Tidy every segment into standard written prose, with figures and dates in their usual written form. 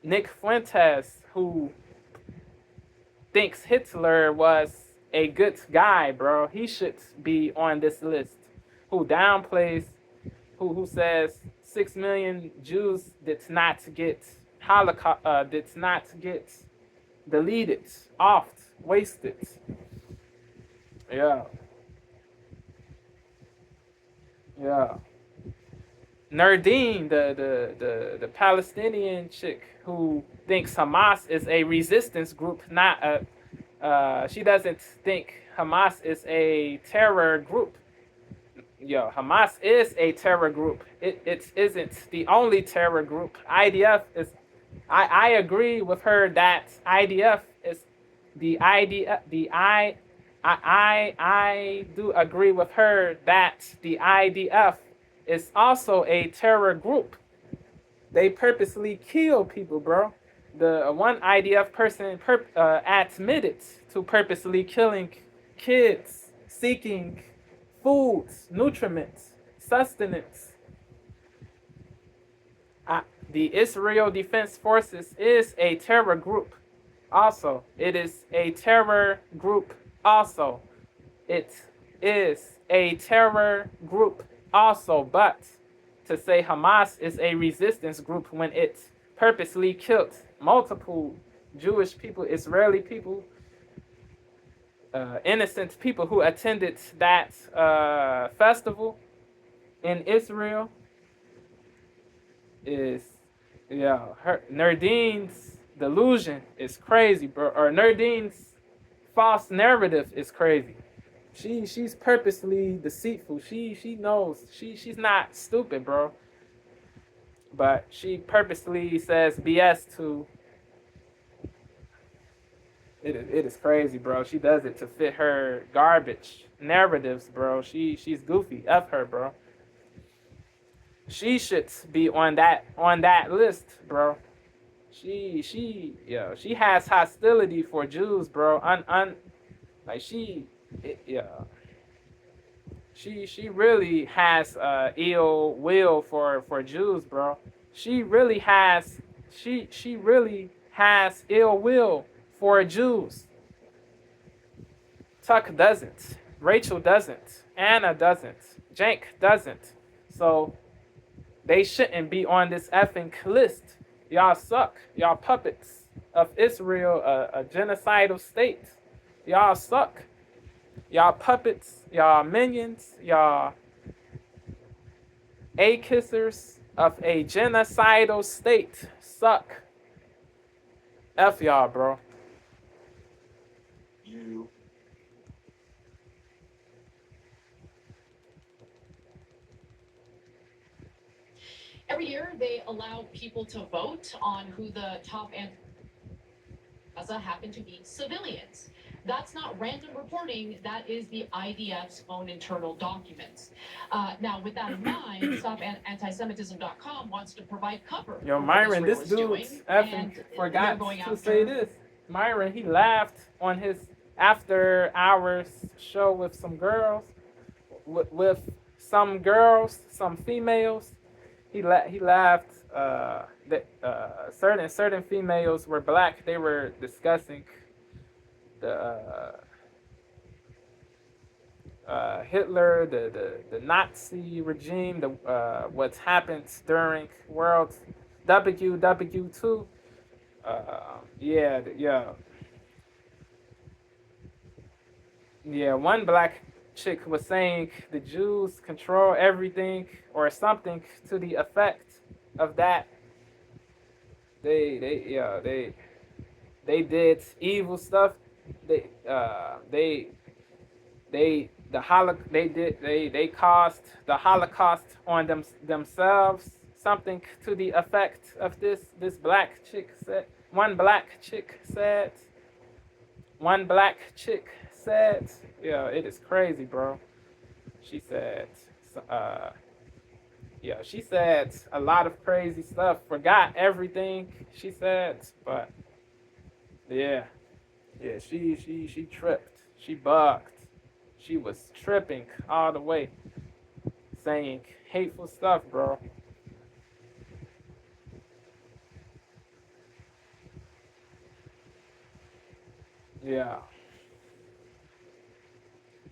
Nick Fuentes, who thinks Hitler was a good guy, bro. He should be on this list. Who downplays, who says 6 million Jews did not get Holocaust, did not get deleted, off, wasted. Yeah, yeah. Nerdeen, the Palestinian chick who thinks Hamas is a resistance group, not a. She doesn't think Hamas is a terror group. Yo, Hamas is a terror group. It isn't the only terror group. IDF is. I agree with her that IDF is the idea. I do agree with her that the IDF is also a terror group. They purposely kill people, bro. The one IDF person admitted to purposely killing kids, seeking food, nutriments, sustenance. The Israel Defense Forces is a terror group. Also, it is a terror group. Also, it is a terror group. Also, but to say Hamas is a resistance group when it purposely killed multiple Jewish people, Israeli people, innocent people who attended that festival in Israel is, yeah, her Nerdeen's delusion is crazy, bro. Or Nerdeen's false narrative is crazy. She's purposely deceitful. She knows she's not stupid, bro. But she purposely says BS to. It is crazy, bro. She does it to fit her garbage narratives, bro. She's goofy. F her, bro. She should be on that list, bro. She has hostility for Jews, bro. Like she really has ill will for Jews, bro. She really has ill will for Jews. Tuck doesn't. Rachel doesn't. Anna doesn't. Jank doesn't. So they shouldn't be on this effing list. Y'all suck. Y'all puppets of Israel, a genocidal state. Y'all suck. Y'all puppets. Y'all minions. Y'all A-kissers of a genocidal state. Suck. F y'all, bro. You. Every year, they allow people to vote on who the top and happen to be civilians. That's not random reporting. That is the IDF's own internal documents. Now, with that in mind, StopAntisemitism.com wants to provide cover. Yo, for what Myron, Israel this is dude doing, effing and they're forgot going to after say this. Myron, he laughed on his after hours show with some girls, with some girls, some females. He laughed that certain females were black. They were discussing the Hitler, the Nazi regime, the what's happened during World WW2. Yeah. One black chick was saying the Jews control everything or something to the effect of that. They did evil stuff. They they caused the Holocaust on themselves. Something to the effect of this black chick said. One black chick said. One black chick said. Yeah, it is crazy, bro. She said. Uh, she said a lot of crazy stuff. Forgot everything she said, but yeah, she tripped. She bugged. She was tripping all the way, saying hateful stuff, bro. Yeah.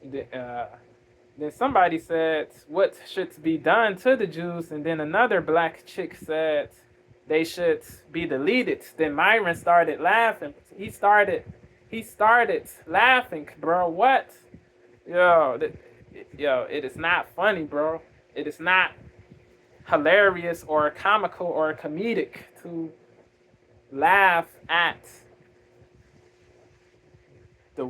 The, then somebody said, "What should be done to the Jews?" And then another black chick said, "They should be deleted." Then Myron started laughing. He started laughing, bro. What? Yo, yo, it is not funny, bro. It is not hilarious or comical or comedic to laugh at the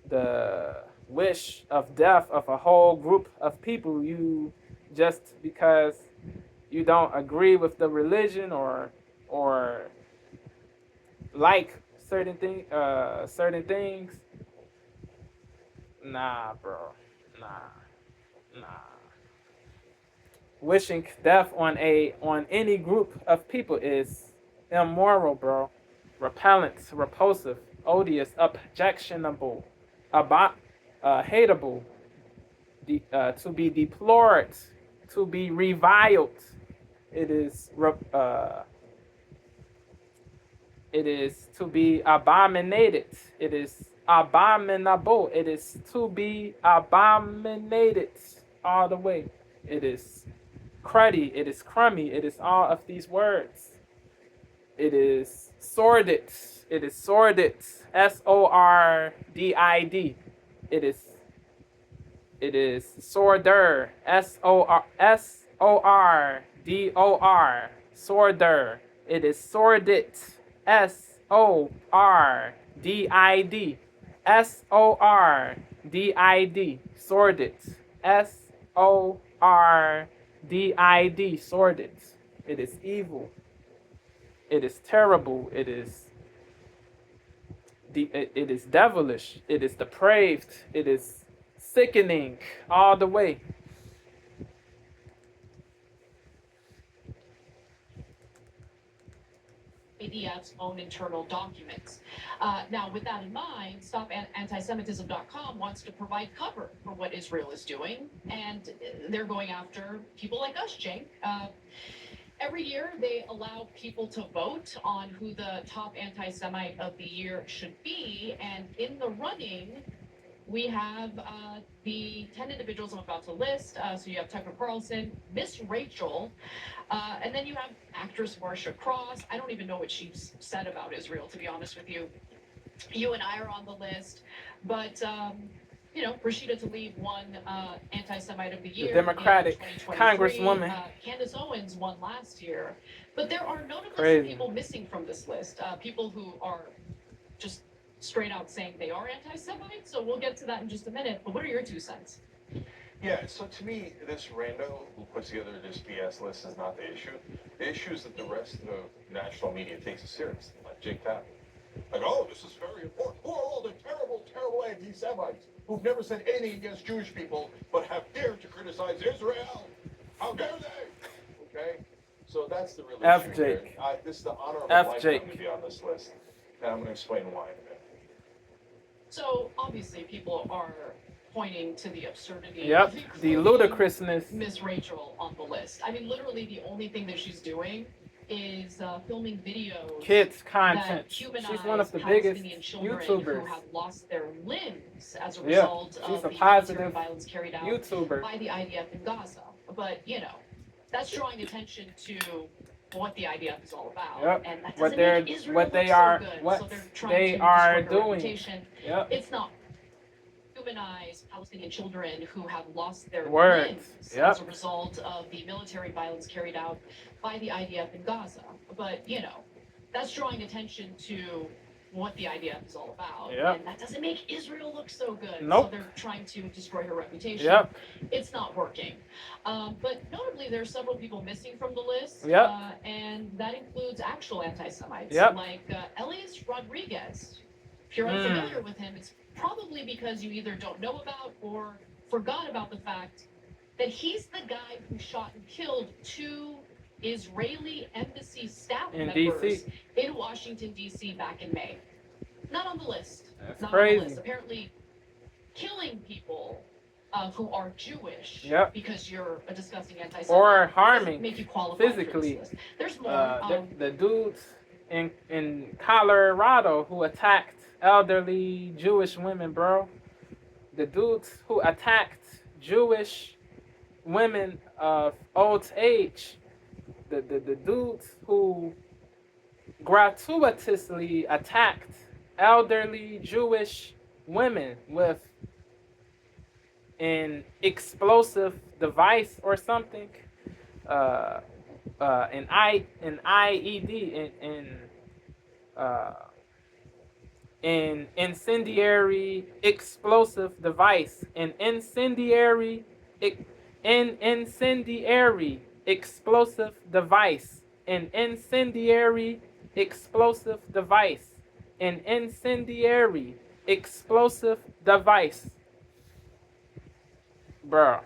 the wish of death of a whole group of people, you just because you don't agree with the religion or like certain things. Nah, bro. Nah. Wishing death on any group of people is immoral, bro. Repellent, repulsive, odious, objectionable, hateable, to be deplored, to be reviled. It is it is to be abominated. It is abominable. It is to be abominated all the way. It is cruddy. It is crummy. It is all of these words. It is sordid. It is sordid. SORDID. It is sorder. SORDOR. Sorder. It is sordid. SORDID. SORDID. Sordid. SORDID. Sordid. It is evil. It is terrible. It is devilish. It is depraved. It is sickening all the way. ADF's own internal documents. Now, with that in mind, StopAntisemitism.com wants to provide cover for what Israel is doing, and they're going after people like us, Jake. Every year, they allow people to vote on who the top anti-Semite of the year should be, and in the running, we have the 10 individuals I'm about to list. So you have Tucker Carlson, Miss Rachel, and then you have actress Marsha Cross. I don't even know what she's said about Israel, to be honest with you. You and I are on the list, but Rashida Tlaib won Anti-Semite of the Year. The Democratic Congresswoman. Candace Owens won last year. But there are notably Crazy. some people missing from this list. People who are just straight out saying they are anti-Semite. So we'll get to that in just a minute. But what are your 2 cents? Yeah, so to me, this rando who puts together this BS list is not the issue. The issue is that the rest of the national media takes it seriously, like Jake Tappan. Like, oh, this is very important. Who are all the terrible, terrible anti-Semites who've never said anything against Jewish people but have dared to criticize Israel? How dare they? Okay? So that's the real F. issue Jake. here. This is the honor of F. a lifetime Jake. to be on this list. And I'm going to explain why in a minute. So obviously people are pointing to the absurdity Yep. of The including ludicrousness. Miss Rachel on the list. I mean, literally the only thing that she's doing is filming videos Kids that content. humanize She's one of the biggest Palestinian children YouTubers. who have lost their limbs as a Yeah, result she's of a the military positive violence carried out YouTuber. by the IDF in Gaza. But that's drawing attention to what the IDF is all about, Yep. and that What doesn't they're- make Israel what they look are- so good. what So they're trying they to are destroy her doing. reputation. Yep. It's not humanize Palestinian children who have lost their Words. limbs Yep. as a result of the military violence carried out by the IDF in Gaza. But that's drawing attention to what the IDF is all about. Yep. And that doesn't make Israel look so good. Nope. So they're trying to destroy her reputation. Yep. It's not working. But notably, there are several people missing from the list. Yep. And that includes actual anti-Semites. Yep. Like Elias Rodriguez. If you're unfamiliar with him, it's probably because you either don't know about or forgot about the fact that he's the guy who shot and killed 2 Israeli embassy staff In members DC. in Washington, D.C. back in May. Not on the list. That's Not crazy. on the list. Apparently, killing people who are Jewish Yep. because you're a disgusting anti-Semite Or doesn't harming make you qualify physically. For this list. There's more. The dudes in Colorado who attacked elderly Jewish women, bro. The dudes who attacked Jewish women of old age. The dudes who gratuitously attacked elderly Jewish women with an explosive device or something, uh, an IED, uh, an incendiary explosive device, an incendiary explosive device, an incendiary explosive device, an incendiary explosive device, bro.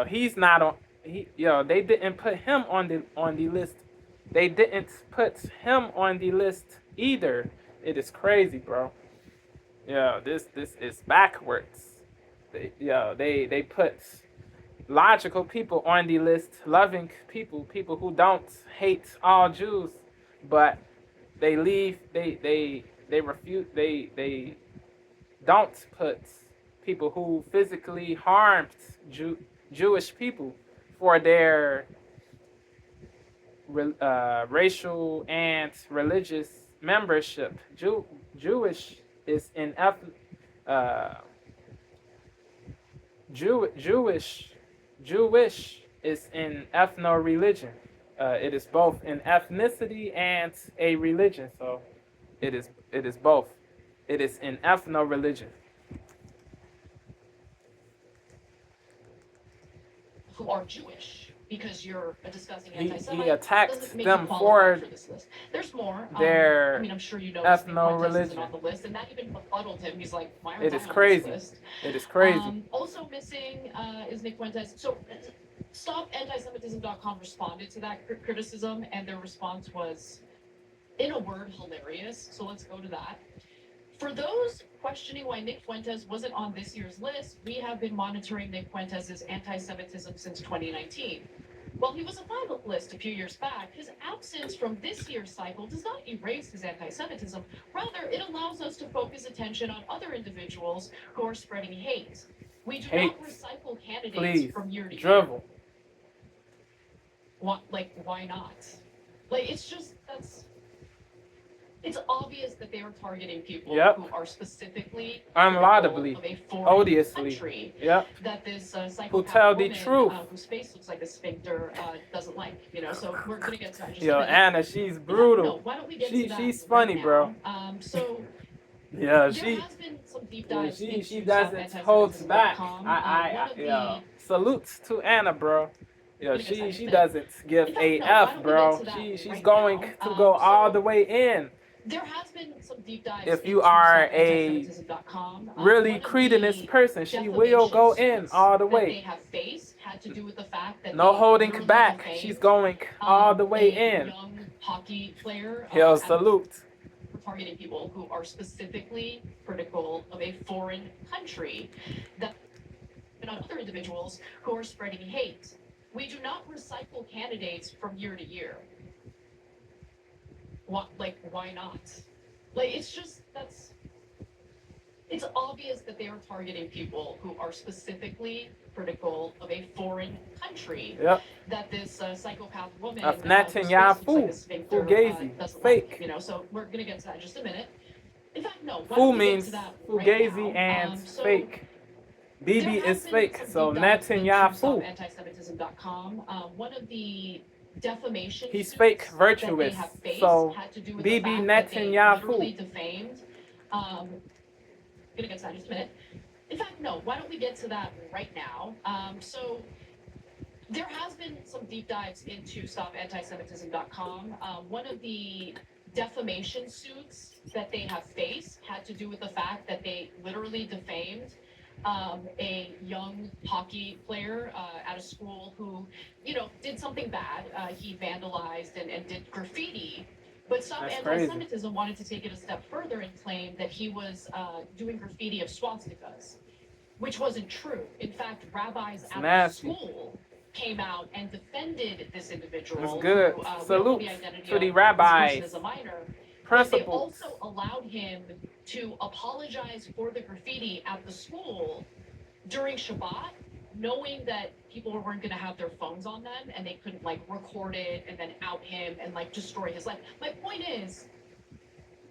He's not on. They didn't put him on the list. They didn't put him on the list either. It is crazy, bro. This is backwards. They put logical people on the list, loving people who don't hate all Jews, but they leave. They refuse. They don't put people who physically harmed Jewish people for their racial and religious membership. Jewish is in Jewish is in ethno-religion. It is both an ethnicity and a religion. So it is both. It is an ethno-religion. Who are Jewish because you're discussing He anti-Semite attacked doesn't make them you qualify for this list. There's more. their I mean, I'm sure you know ethno-religion. isn't on the list, and that even befuddled him. He's like, why aren't It I is on this crazy. list? It is crazy. Also missing is Nick Fuentes. So StopAntisemitism.com responded to that criticism, and their response was, in a word, hilarious. So let's go to that. For those questioning why Nick Fuentes wasn't on this year's list, we have been monitoring Nick Fuentes' anti-Semitism since 2019. While he was a finalist a few years back, his absence from this year's cycle does not erase his anti-Semitism. Rather, it allows us to focus attention on other individuals who are spreading hate. We do not recycle candidates Please. from year to Drivel. year. Why not? It's obvious that they are targeting people who are specifically unlaudably, of a foreign odiously, country that this psychopath who tell the woman, truth, whose face looks like a sphincter, doesn't like. So we're gonna get to that in just a yo, minute. Anna, she's brutal. No, why don't we get to that She's funny, right bro. So Yeah, there has been some deep dives she into doesn't hold back. StopAntisemitism.com. Salutes to Anna, bro. Yeah, she doesn't give In fact, a no, F, why don't we bro. get to that She's right going now? to go all So the way in. there has been some deep dives If you into are a StopAntisemitism.com. really credulous person, she will go in all the That they way. have faced had to do with the fact that No they holding literally back. defamed, She's going all the way a in. young hockey player. Yo, salute. For targeting people who are specifically critical of a foreign country, that and on other individuals who are spreading hate. We do not recycle candidates from year to year. Why not? It's obvious that they are targeting people who are specifically critical of a foreign country. That this psychopath woman of Netanyahu, Fugazi, fake. So we're gonna get to that in just a minute. In fact, no. Fu means Fugazi and fake. Bibi is fake, so Netanyahu. Antisemitism.com. One of the defamation. He's fake virtuous. So Bibi Netanyahu. Defamed. Gonna get to that in just a minute. In fact, no. Why don't we get to that right now? So there has been some deep dives into StopAntisemitism.com. One of the defamation suits that they have faced had to do with the fact that they literally defamed a young hockey player at a school who, did something bad. He vandalized and did graffiti. But Stop Anti-Semitism wanted to take it a step further and claim that he was doing graffiti of swastikas, which wasn't true. In fact, rabbis at the school came out and defended this individual. That's good. Who, we don't know Salute the identity to the of this person rabbis, as a minor. But they principals. also allowed him to apologize for the graffiti at the school during Shabbat, knowing that people weren't going to have their phones on them and they couldn't like record it and then out him and like destroy his life. My point is,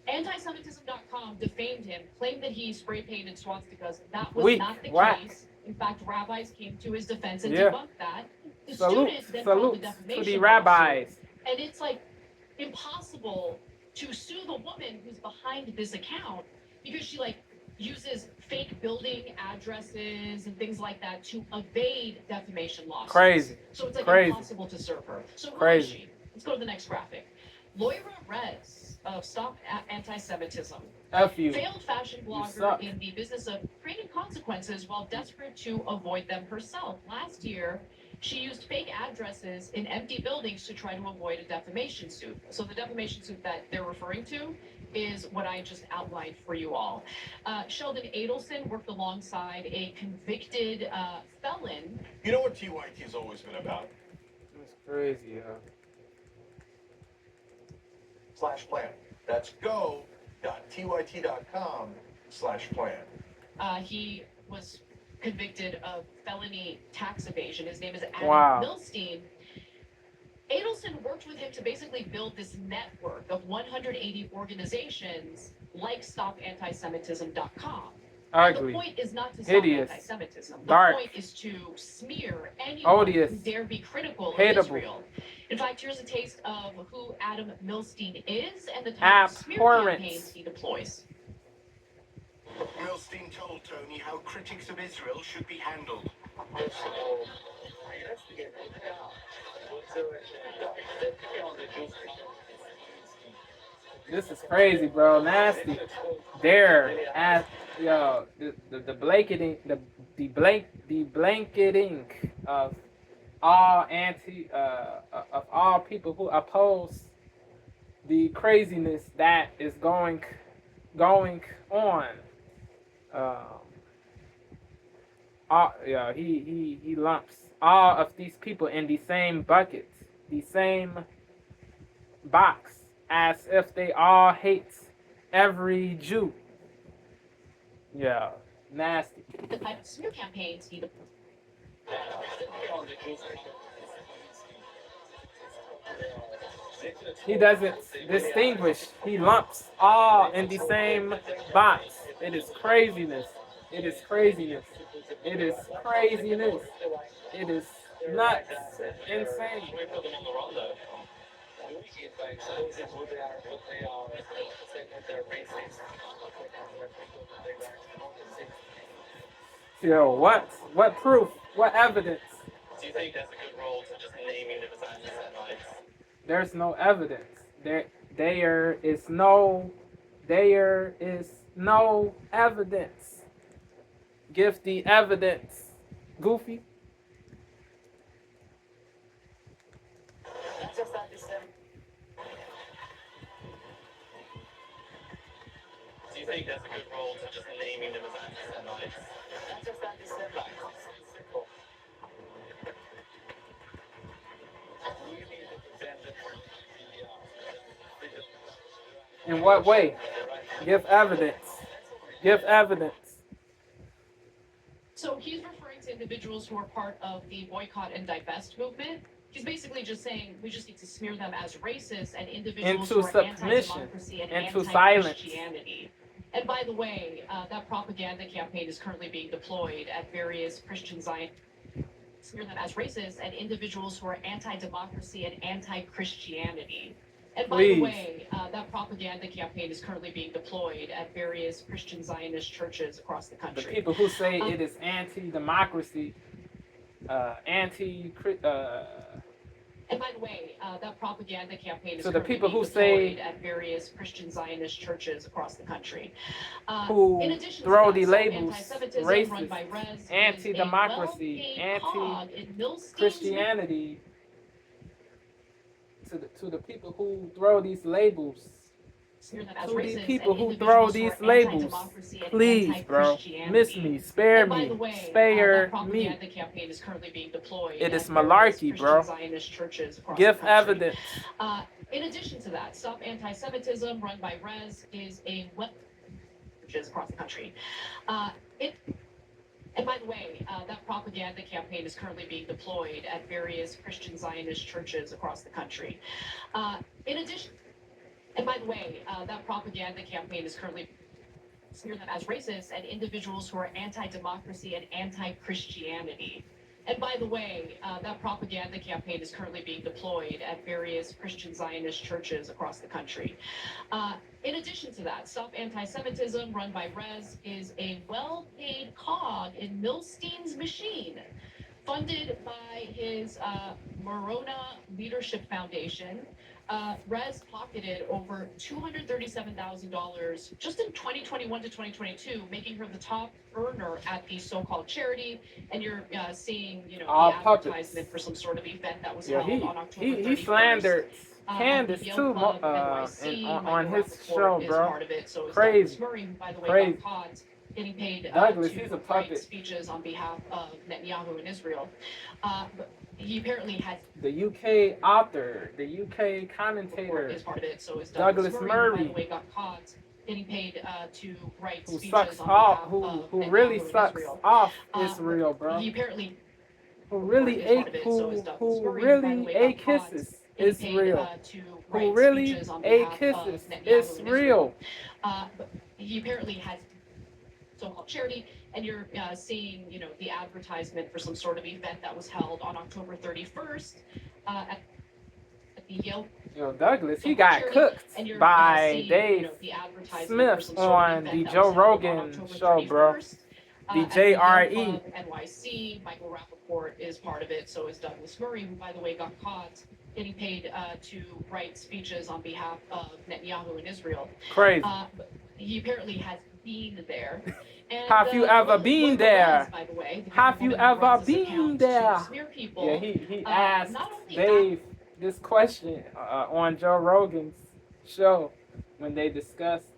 Antisemitism.com defamed him, claimed that he spray painted swastikas. That was not the case. In fact, rabbis came to his defense and debunked that. The student then filed the defamation to the rabbis. lawsuit. And it's like impossible to sue the woman who's behind this account because she like uses fake building addresses and things like that to evade defamation lawsuits. Crazy. So it's like impossible to serve her. So who is she? Let's go to the next graphic. Loira Rez of Stop Antisemitism. F you. Failed fashion blogger in the business of creating consequences while desperate to avoid them herself. Last year, she used fake addresses in empty buildings to try to avoid a defamation suit. So the defamation suit that they're referring to is what I just outlined for you all. Sheldon Adelson worked alongside a convicted felon. You know what TYT has always been about? That's crazy, yo. /plan. That's go.tyt.com/plan. He was convicted of felony tax evasion. His name is Adam Milstein. Adelson worked with him to basically build this network of 180 organizations like StopAntisemitism.com. Ugly. The point is not to stop hideous, anti-Semitism. dark, The point is to smear anyone odious, who dare be critical hateable. of Israel. In fact, here's a taste of who Adam Milstein is and the type of smear campaigns he deploys. Milstein told Tony how critics of Israel should be handled. This is crazy, bro. Nasty. Dare ask, yo, the blanketing, the blanketing of all of all people who oppose the craziness that is going on. He lumps all of these people in the same bucket, the same box, as if they all hate every Jew. Yeah, nasty. The type of smear campaigns he He doesn't distinguish. He lumps all in the same box. It is craziness. It is craziness. It is craziness. It is nuts. Insane. Yo, what? What proof? What evidence? Do you think that's a good role to just naming them as anti-Semites? There's no evidence. There is no evidence. Give the evidence. Goofy. Do you think that's a good role to just naming them as anti-Semites? In what way? Give evidence. Give evidence. So he's referring to individuals who are part of the boycott and divest movement. He's basically just saying we just need to smear them as racist and individuals Into who are submission, anti-democracy and into silence. anti-Christianity. And by the way, that propaganda campaign is currently being deployed at various Christian Zionists. Smear them as racist and individuals who are anti-democracy and anti-Christianity. And by the way, that propaganda campaign is currently being deployed at various Christian Zionist churches across the country. The people who say it is anti-democracy, and by the way, that propaganda campaign is so the currently people being who deployed say at various Christian Zionist churches across the country. who In addition to throw that, the labels anti-Semitism run racist, by Rez is a anti-democracy, well-paid cog in Milstein's anti-Christianity, to the people who throw these labels smear them as to these racist people and who throw individuals who these are labels. anti-democracy and Please, bro. anti-Christianity. Miss me. Spare And by the me. way, that Spare me. propaganda campaign is currently being deployed It at is various malarkey, Christian bro. Zionist churches across Give the country. evidence. In addition to that, Stop Anti-Semitism, run by Rez, is a web churches across the country. And by the way, that propaganda campaign is currently being deployed at various Christian Zionist churches across the country. In addition, and by the way, that propaganda campaign is currently smear them as racist and individuals who are anti-democracy and anti-Christianity. And by the way, that propaganda campaign is currently being deployed at various Christian Zionist churches across the country. In addition to that, Stop Anti-Semitism, run by Rez, is a well-paid cog in Milstein's machine, funded by his Morona Leadership Foundation. Rez pocketed over $237,000 just in 2021 to 2022, making her the top earner at the so-called charity. And you're seeing, the advertisement for some sort of event that was held on October 31st. He slandered Candace too on his show, bro. Part of it. So Crazy. Murray, by the way, Crazy. got caught getting paid Douglas, to he's a write puppet. speeches on behalf of Netanyahu in Israel. But he apparently has The UK author, the UK commentator, is part of it. So is Douglas Murray, by the way, got caught getting paid to write who speeches sucks on off, behalf who of really Netanyahu in sucks Israel. off Israel, bro. He apparently Who really is part ate, of it. So is Douglas who Murray, by the really way, ate got caught kisses getting paid Israel. to Who write really speeches on ate behalf kisses of Netanyahu in Israel. But he apparently has so-called charity, and you're seeing, the advertisement for some sort of event that was held on October 31st at the Yale. Douglas, he got cooked by Dave Smith on the Joe Rogan show, bro. The JRE. NYC, Michael Rappaport is part of it. So is Douglas Murray, who, by the way, got caught getting paid to write speeches on behalf of Netanyahu in Israel. Crazy. He apparently has been there. And, have you ever been there? By the way, have you ever been there? Yeah, he asked Dave this question on Joe Rogan's show when they discussed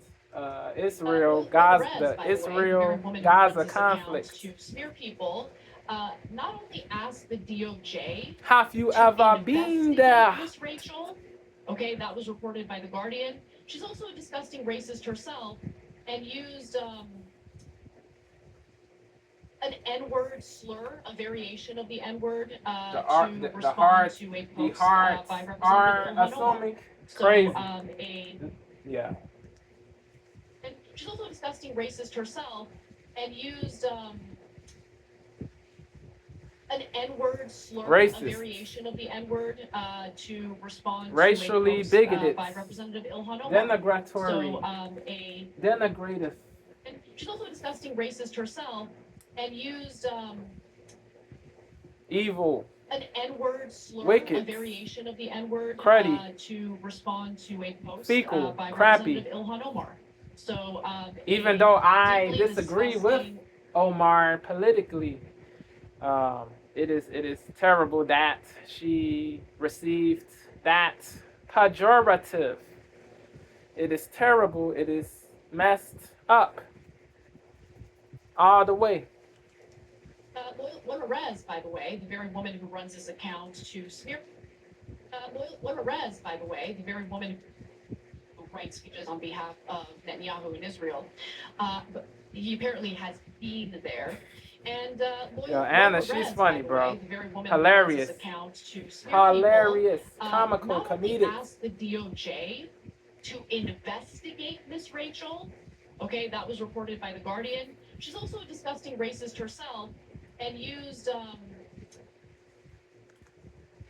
Israel, Gaza, Gaza conflict. To smear people, not only asked the DOJ. Have you ever been there? Miss Rachel, okay, that was reported by The Guardian. She's also a disgusting racist herself, and used an N-word slur, a variation of the N-word, to respond to a post by Representative Ilhan. Crazy. Yeah. And she's also a disgusting racist herself, and used an N-word slur, racist. A variation of the N-word, to respond racially to a post, bigoted, by Representative Ilhan. denigratory, So, denigrative. And she's also a disgusting racist herself, and used evil, an N-word slur, wicked, a variation of the N-word, to respond to a post fecal, by crappy. Representative Ilhan Omar. So, even though I disagree with Omar politically, it is terrible that she received that pejorative. It is terrible. It is messed up all the way. Laura Rez, by the way, the very woman who runs this account to smear. Laura Rez, by the way, the very woman who writes speeches on behalf of Netanyahu in Israel. But he apparently has been there. And Anna, she's funny, bro. Hilarious. Hilarious. Comical, comedic. Asked the DOJ to investigate Miss Rachel. Okay, that was reported by The Guardian. She's also a disgusting racist herself, and used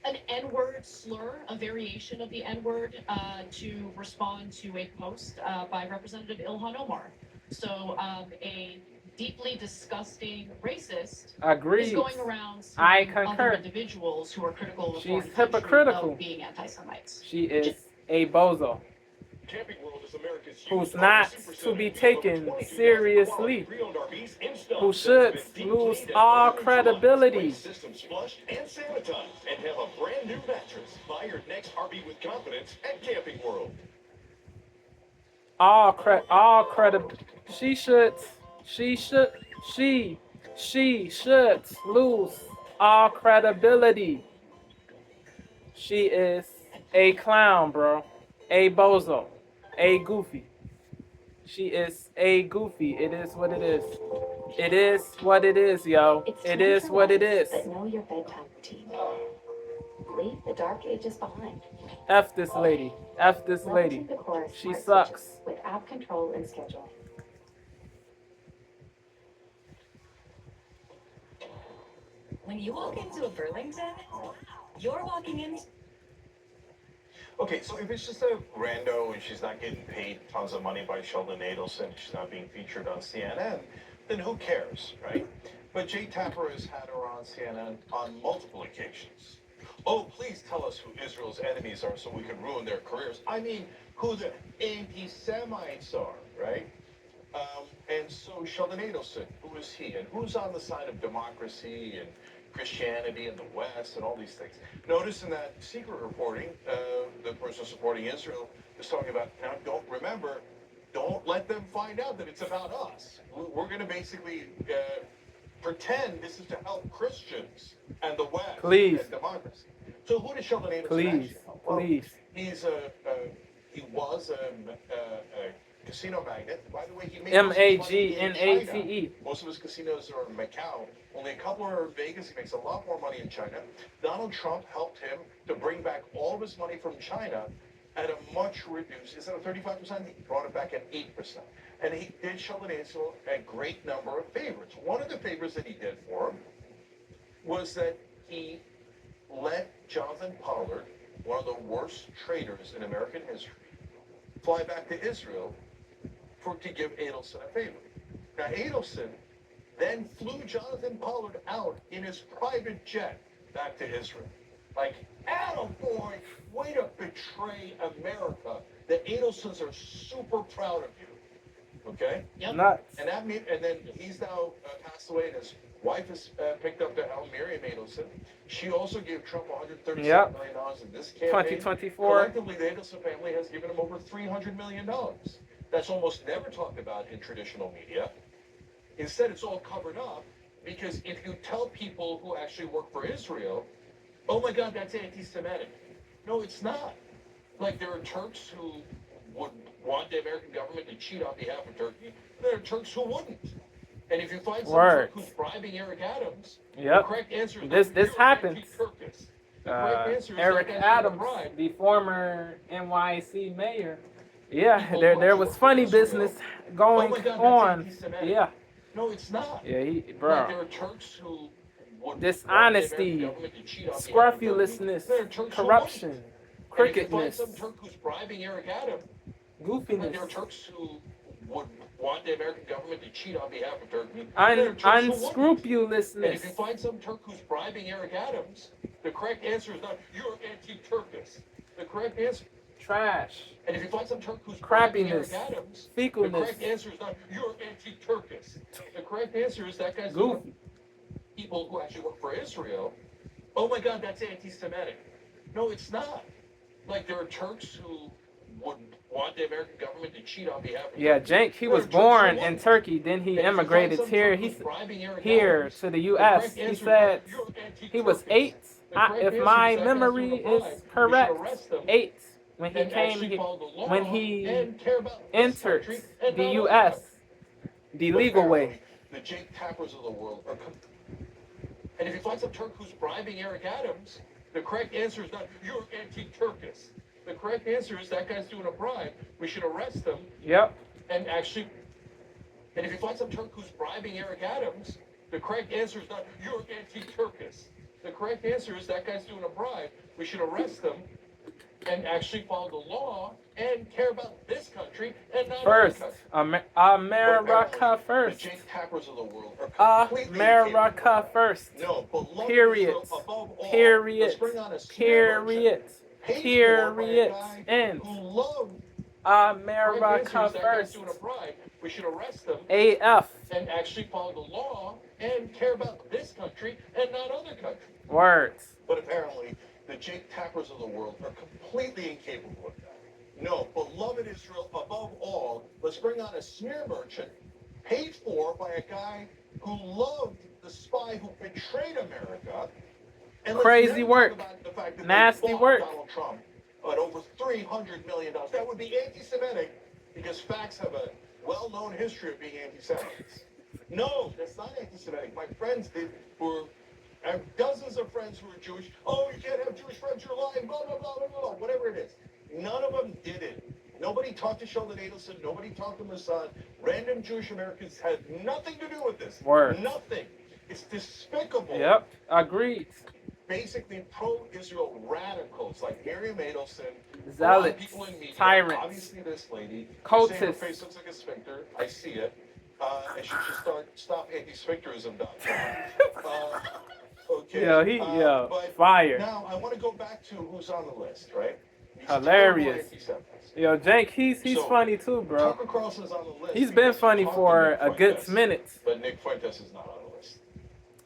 an N-word slur, a variation of the N-word, to respond to a post by Representative Ilhan Omar. So a deeply disgusting racist is going around other individuals who are critical of She's hypocritical. Of being anti-Semites. She is a bozo who's not to be taken seriously, who should lose all credibility. Systems flushed and sanitized, and have a brand new mattress. Buy your next RV with confidence at Camping World. all credit. She should, she should, she, she should lose all credibility. She is a clown, bro. A bozo. A goofy. She is a goofy. It is what it is. It is what it is, yo. It is what it is. But know your bedtime routine. Leave the dark ages behind. F this lady. F this lady. Leveraging the core She smart sucks. switches with app control and scheduling. When you walk into a Burlington, you're walking in. Okay, so if it's just a rando and she's not getting paid tons of money by Sheldon Adelson, she's not being featured on CNN, then who cares, right? But Jay Tapper has had her on CNN on multiple occasions. Oh, please tell us who Israel's enemies are so we can ruin their careers. I mean, who the Antisemites are, right? And so Sheldon Adelson, who is he? And who's on the side of democracy and Christianity in the West and all these things? Notice in that secret reporting, the person supporting Israel is talking about, now don't let them find out that it's about us. We're going to basically pretend this is to help Christians and the West and democracy. So who does Sheldon Adelson actually help? Well, he was a casino magnate. By the way, he made MAGNATE. Most of his casinos are in Macau. Only a couple are in Vegas. He makes a lot more money in China. Donald Trump helped him to bring back all of his money from China at a much reduced, instead of 35%, he brought it back at 8%. And he did Sheldon Adelson a great number of favors. One of the favors that he did for him was that he let Jonathan Pollard, one of the worst traitors in American history, fly back to Israel to give Adelson a favor. Now, Adelson then flew Jonathan Pollard out in his private jet back to Israel. Like, attaboy, way to betray America. The Adelsons are super proud of you. Okay? Yep. Nuts. And then he's now passed away, and his wife has picked up the helm, Miriam Adelson. She also gave Trump $137 million in this campaign. 2024. Collectively, the Adelson family has given him over $300 million. That's almost never talked about in traditional media. Instead, it's all covered up, because if you tell people who actually work for Israel, oh my God, that's anti-Semitic. No, it's not. Like, there are Turks who would want the American government to cheat on behalf of Turkey. There are Turks who wouldn't. And if you find some Turk who's bribing Eric Adams, the correct answer is this happens. Anti-Turkish. Eric Adams, the former NYC mayor. Yeah, there was funny business going on. Yeah. No, it's not. Yeah, bro. There are Turks who dishonesty, scrupulousness, corruption, crookedness, some Turk who's bribing Eric Adams, goofiness. There are Turks who would want the American government to cheat on behalf of Turkey. Unscrupulousness. And if you find some Turk who's bribing Eric Adams, the correct answer is not you're anti-Turkish. The correct answer. Trash. And if you find some Turk who's crappiness, Eric Adams, fecalness. The correct answer is not you're anti-Turkish. The correct answer is that guy's goofy. People who actually work for Israel. Oh my God, that's anti-Semitic. No, it's not. Like, there are Turks who would want the American government to cheat on behalf of Cenk, he was born in Turkey, then he immigrated here. He's here to the U.S. He said he was 8. If my memory is correct, 8 when he came, when he entered the U.S. the legal way. The Jake Tappers of the world are. And if you find some Turk who's bribing Eric Adams, the correct answer is not you're anti-Turkish. The correct answer is that guy's doing a bribe. We should arrest him. Yep. And actually, and if you find some Turk who's bribing Eric Adams, the correct answer is not you're anti-Turkish. The correct answer is that guy's doing a bribe. We should arrest him and actually follow the law and care about this country and not first. America first. The Jake Tappers of the world are America first. No, but period. Period. Period. Period. End. America first. We should arrest them. AF. And actually follow the law and care about this country and not other countries. Words. But apparently, the Jake Tappers of the world are completely incapable of that. No, beloved Israel above all. Let's bring on a smear merchant, paid for by a guy who loved the spy who betrayed America. And Crazy let's work. talk about the fact that Nasty they bought work. Donald Trump at over $300 million. That would be anti-Semitic because facts have a well-known history of being anti-Semites. No, that's not anti-Semitic. My friends I have dozens of friends who are Jewish. Oh, you can't have Jewish friends, you're lying, blah, blah, blah, blah, blah, whatever it is. None of them did it. Nobody talked to Sheldon Adelson. Nobody talked to Mossad. Random Jewish Americans had nothing to do with this. Word. Nothing. It's despicable. Yep, agreed. Basically, pro-Israel radicals like Miriam Adelson, a lot of Zealots, people in media, tyrants, obviously this lady, cultists. saying her face looks like a sphincter. I see it. And she should stop anti-sphincterism.com. Okay. Yeah, but fire. Now, I want to go back to who's on the list, right? These Hilarious. terrible anti-Semites. Yo, Jake, he's So, funny too, bro. Tucker Carlson is on the list. He's been because he funny talked to for Nick a good Fuentes, minute. But Nick Fuentes is not on the list.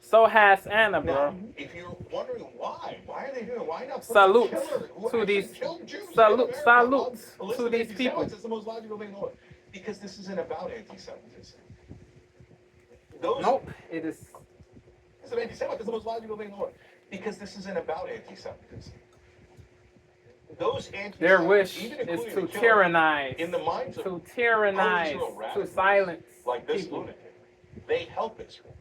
So has Anna, Now, bro. if you're wondering why are they doing? Why not put Salute the killer who to actually these- killed Jews in salute America to on the list of these people. anti-Semites? It's the most logical thing in the world. Because this isn't about anti-Semitism. Those Nope, it is. This is anti-Semitism. It's the most logical thing in the world. Because this isn't about anti-Semitism. Those anti-Semites, Their wish even is including to the killer, tyrannize, in the minds of to tyrannize, pro-Israel to radicals, silence like this people. lunatic, they help Israel.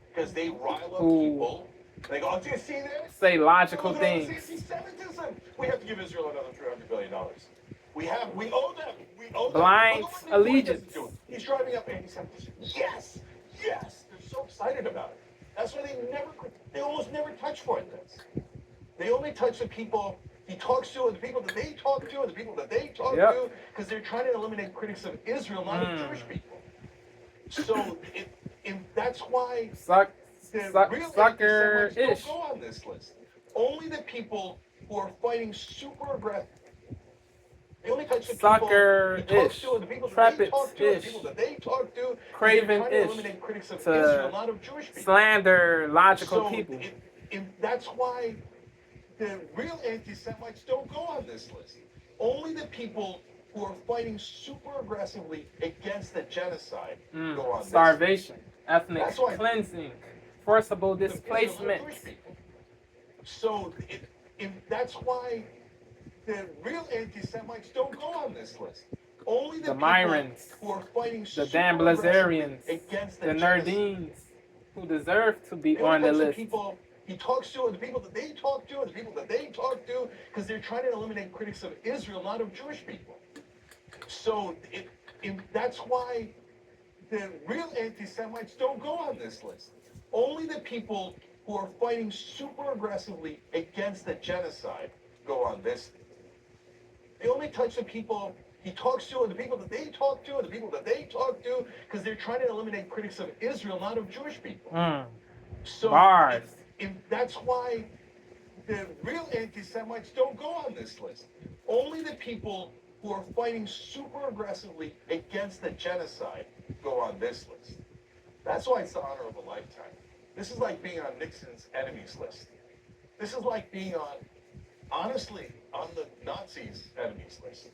Because they rile up Who people. They go, oh, do you see this? Say logical Look at all this things. anti-Semitism. We have to give Israel another $300 billion. We owe them. We owe them. Blind Look at what Nick allegiance. Fuentes is doing. He's driving up anti-Semitism. Yes, yes. They're so excited about it. That's why they almost never touch Fuentes. They only touch the people he talks to, and the people that they talk to, and the people that they talk to, because they're trying to eliminate critics of Israel, not of Jewish people. So that's why the real Sucker-ish. anti-Semites don't go on this list. Only the people who are fighting super aggressive. They only touch the people he talks to, and the people that they talk to, and the people that they talk to. Craven-ish. Eliminate critics of To Israel, not of Jewish people. slander logical So people. that's why the real anti-Semites don't go on this list. Only the people who are fighting super aggressively against the genocide go on Starvation, ethnic That's why- cleansing, forcible this list. displacement. So that's why the real anti-Semites don't go on this list. Only the The people Myrons, who are fighting the super damn aggressively Blizerians, against the genocide. Nerdeens, who deserve to be They only on the touch list. people he talks to, and the people that they talk to, and the people that they talk to, because they're trying to eliminate critics of Israel, not of Jewish people. So that's why the real anti-Semites don't go on this list. Only the people who are fighting super aggressively against the genocide go on this list. They only touch the people he talks to, and the people that they talk to, and the people that they talk to, because they're trying to eliminate critics of Israel, not of Jewish people. So Bars. that's why the real anti-Semites don't go on this list. Only the people who are fighting super aggressively against the genocide go on this list. That's why it's the honor of a lifetime. This is like being on Nixon's enemies list. This is like being honestly, on the Nazis' enemies list.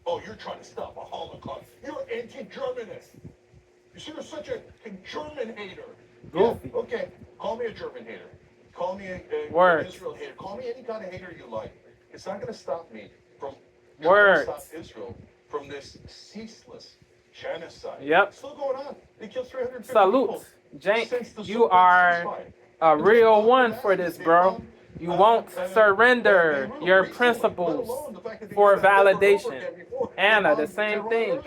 Oh, you're trying to stop a Holocaust. You're anti-Germanist. You're such a German hater. Goofy. Yeah, okay, call me a German hater. Call me an Israel hater. Call me any kind of hater you like. It's not going to stop me from trying to stop Israel from this ceaseless genocide. Yep. It's still going on. They killed 350 Salute, people. Jank. Since the You so-called are ceasefire. a real one for this, bro. You won't surrender your principles for validation. Anna, the same thing.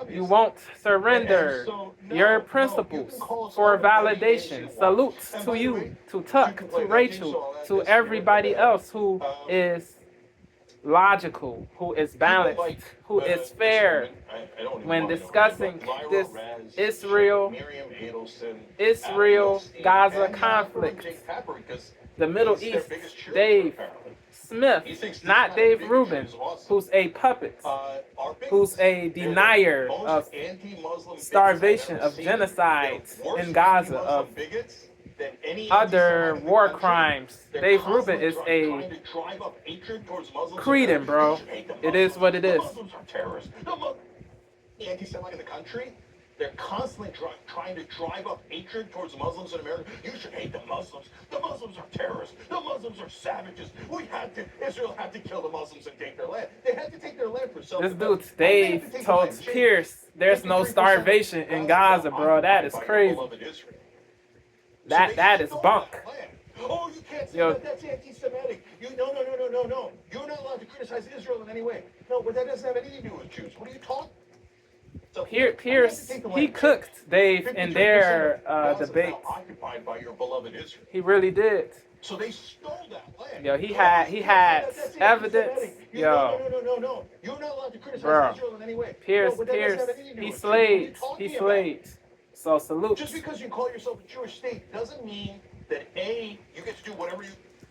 You won't surrender your principles for validation. Salute to you, to Tuck, to Rachel, to everybody else who is logical, who is balanced, who is fair when discussing this Israel-Gaza conflict. The Middle East, Dave Smith, not Dave Rubin, who's a puppet, who's a denier of starvation, of genocide in Gaza, of that any other anti-Semite in the war country, crimes. they're Dave Rubin constantly is trying a to drive up hatred towards Muslims. cretin, bro. You should hate the It is Muslims. what it The is. Muslims are terrorists. The anti-Semite in the country, they're constantly trying to drive up hatred towards Muslims in America. You should hate the Muslims. The Muslims are terrorists. The Muslims are savages. Israel had to kill the Muslims and take their land. They had to take their land for This self-defense. dude Dave told Pierce there's no starvation in Gaza, bro. That is crazy. That is bunk. Oh, you can't say Yo. that. That's anti-Semitic. No. You're not allowed to criticize Israel in any way. No, but that doesn't have anything to do with Jews. What are you talking? So Pierce, he cooked Dave in their debate. Occupied by your beloved Israel. He really did. So they stole that land. Yo, he had evidence. Yo, No. You're not allowed to criticize bro. Israel in any way. Pierce, No, but that doesn't have anything to do he with Jews. What are you slayed. talking He about? slayed. So salute. Just because you call yourself a Jewish state doesn't mean that A, you get to do whatever you